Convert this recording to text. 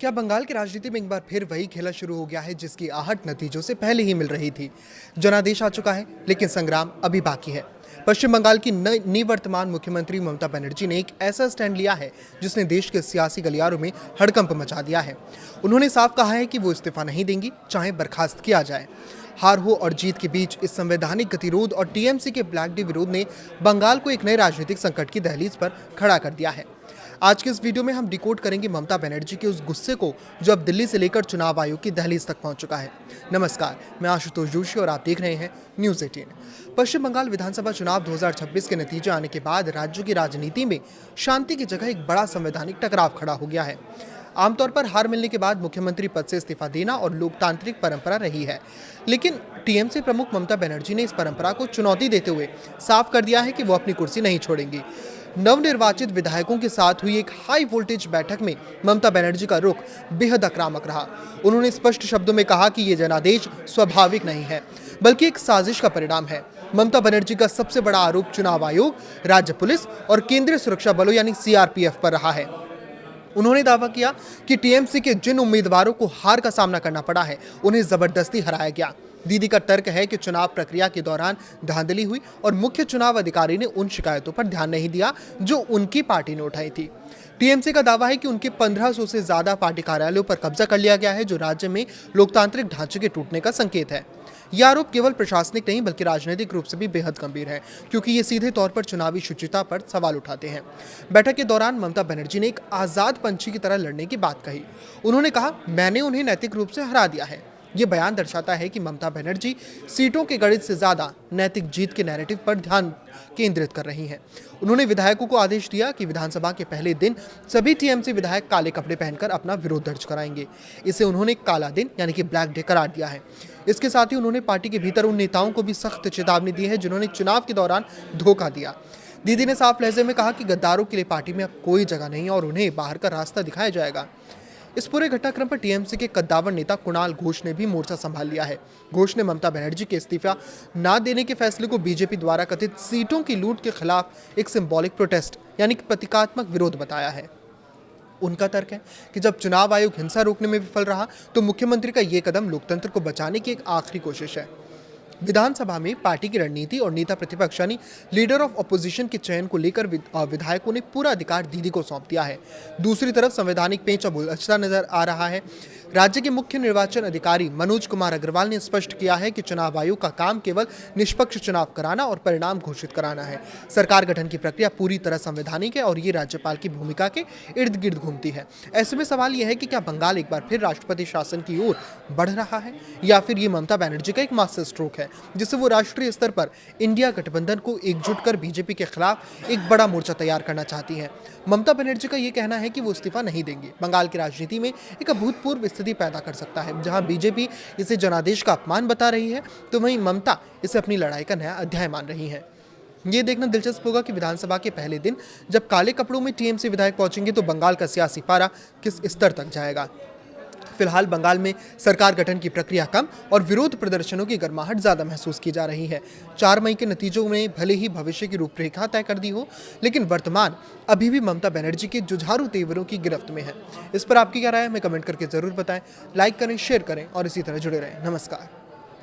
क्या बंगाल की राजनीति में एक बार फिर वही खेला शुरू हो गया है जिसकी आहट नतीजों से पहले ही मिल रही थी। जनादेश आ चुका है, लेकिन संग्राम अभी बाकी है। पश्चिम बंगाल की निवर्तमान मुख्यमंत्री ममता बनर्जी ने एक ऐसा स्टैंड लिया है जिसने देश के सियासी गलियारों में हड़कंप मचा दिया है। उन्होंने साफ कहा है कि वो इस्तीफा नहीं देंगी, चाहे बर्खास्त किया जाए। हार हो और जीत के बीच इस संवैधानिक गतिरोध और टीएमसी के ब्लैक डे विरोध ने बंगाल को एक नए राजनीतिक संकट की दहलीज पर खड़ा कर दिया है। आज के इस वीडियो में हम डिकोड करेंगे ममता बनर्जी के उस गुस्से को जो अब दिल्ली से लेकर चुनाव आयोग की दहलीज तक पहुंच चुका है। नमस्कार, मैं आशुतोष जोशी और आप देख रहे हैं न्यूज़ 18। पश्चिम बंगाल विधानसभा चुनाव 2026 के नतीजे आने के बाद राज्य की राजनीति में शांति की जगह एक बड़ा संवैधानिक टकराव खड़ा हो गया है। आमतौर पर हार मिलने के बाद मुख्यमंत्री पद से इस्तीफा देना और लोकतांत्रिक परंपरा रही है, लेकिन टीएमसी प्रमुख ममता बनर्जी ने इस परंपरा को चुनौती देते हुए साफ कर दिया है कि वो अपनी कुर्सी नहीं छोड़ेंगी। नवनिर्वाचित विधायकों के साथ हुई एक हाई वोल्टेज बैठक में ममता बनर्जी का रुख बेहद आक्रामक रहा। उन्होंने स्पष्ट शब्दों में कहा कि ये जनादेश स्वाभाविक नहीं है, बल्कि एक साजिश का परिणाम है। ममता बनर्जी का सबसे बड़ा आरोप चुनाव आयोग, राज्य पुलिस और केंद्रीय सुरक्षा बलों यानी सीआरपीएफ पर रहा है। उन्होंने दावा किया कि टीएमसी के जिन उम्मीदवारों को हार का सामना करना पड़ा है, उन्हें जबरदस्ती हराया गया। दीदी का तर्क है कि चुनाव प्रक्रिया के दौरान धांधली हुई और मुख्य चुनाव अधिकारी ने उन शिकायतों पर ध्यान नहीं दिया जो उनकी पार्टी ने उठाई थी। टीएमसी का दावा है कि उनके 1500 से ज्यादा पार्टी कार्यालयों पर कब्जा कर लिया गया है, जो राज्य में लोकतांत्रिक ढांचे के टूटने का संकेत है। यह आरोप केवल प्रशासनिक नहीं बल्कि राजनीतिक रूप से भी बेहद गंभीर है, क्योंकि ये सीधे तौर पर चुनावी शुचिता पर सवाल उठाते हैं। बैठक के दौरान ममता बनर्जी ने एक आजाद पंछी की तरह लड़ने की बात कही। उन्होंने कहा, मैंने उन्हें नैतिक रूप से हरा दिया है। ये बयान दर्शाता है कि ममता बनर्जी सीटों के गणित से ज्यादा नैतिक जीत के नैरेटिव पर ध्यान केंद्रित कर रही हैं। उन्होंने विधायकों को आदेश दिया कि विधानसभा के पहले दिन सभी टीएमसी विधायक काले कपड़े पहनकर अपना विरोध दर्ज कराएंगे। इसे उन्होंने काला दिन यानी कि ब्लैक डे करार दिया है। इसके साथ ही उन्होंने पार्टी के भीतर उन नेताओं को भी सख्त चेतावनी दी है जिन्होंने चुनाव के दौरान धोखा दिया। दीदी ने साफ लहजे में कहा कि गद्दारों के लिए पार्टी में अब कोई जगह नहीं और उन्हें बाहर का रास्ता दिखाया जाएगा। इस पूरे घटनाक्रम पर टीएमसी के कद्दावर नेता कुणाल घोष ने भी मोर्चा संभाल लिया है। घोष ने ममता बनर्जी के इस्तीफा न देने के फैसले को बीजेपी द्वारा कथित सीटों की लूट के खिलाफ एक सिंबॉलिक प्रोटेस्ट यानी कि प्रतीकात्मक विरोध बताया है। उनका तर्क है कि जब चुनाव आयोग हिंसा रोकने में विफल रहा तो मुख्यमंत्री का ये कदम लोकतंत्र को बचाने की एक आखिरी कोशिश है। विधानसभा में पार्टी की रणनीति और नेता प्रतिपक्ष यानी लीडर ऑफ अपोजिशन के चयन को लेकर विधायकों ने पूरा अधिकार दीदी को सौंप दिया है। दूसरी तरफ संवैधानिक पेंच अब उलझता नजर आ रहा है। राज्य के मुख्य निर्वाचन अधिकारी मनोज कुमार अग्रवाल ने स्पष्ट किया है कि चुनाव आयोग का काम केवल निष्पक्ष चुनाव कराना और परिणाम घोषित कराना है। सरकार गठन की प्रक्रिया पूरी तरह संवैधानिक है और ये राज्यपाल की भूमिका के इर्द गिर्द घूमती है। ऐसे में सवाल यह है कि क्या बंगाल एक बार फिर राष्ट्रपति शासन की ओर बढ़ रहा है या फिर ये ममता बनर्जी का एक मास्टर स्ट्रोक है जिससे वो राष्ट्रीय स्तर पर इंडिया गठबंधन को एकजुट कर बीजेपी के खिलाफ एक बड़ा मोर्चा तैयार करना चाहती हैं। ममता बनर्जी का ये कहना है कि वो इस्तीफा नहीं देंगे बंगाल की राजनीति में एक अभूतपूर्व स्थिति पैदा कर सकता है। जहां बीजेपी इसे जनादेश का अपमान बता रही है तो वहीं ममता इसे अपनी लड़ाई का नया अध्याय मान रही है। ये देखना दिलचस्प होगा कि विधानसभा के पहले दिन जब काले कपड़ों में टीएमसी विधायक पहुंचेंगे तो बंगाल का सियासी पारा किस स्तर तक जाएगा। फिलहाल बंगाल में सरकार गठन की प्रक्रिया कम और विरोध प्रदर्शनों की गर्माहट ज्यादा महसूस की जा रही है। 4 मई के नतीजों में भले ही भविष्य की रूपरेखा तय कर दी हो, लेकिन वर्तमान अभी भी ममता बनर्जी के जुझारू तेवरों की गिरफ्त में है। इस पर आपकी क्या राय है, हमें कमेंट करके जरूर बताएं। लाइक करें, शेयर करें और इसी तरह जुड़े रहें। नमस्कार।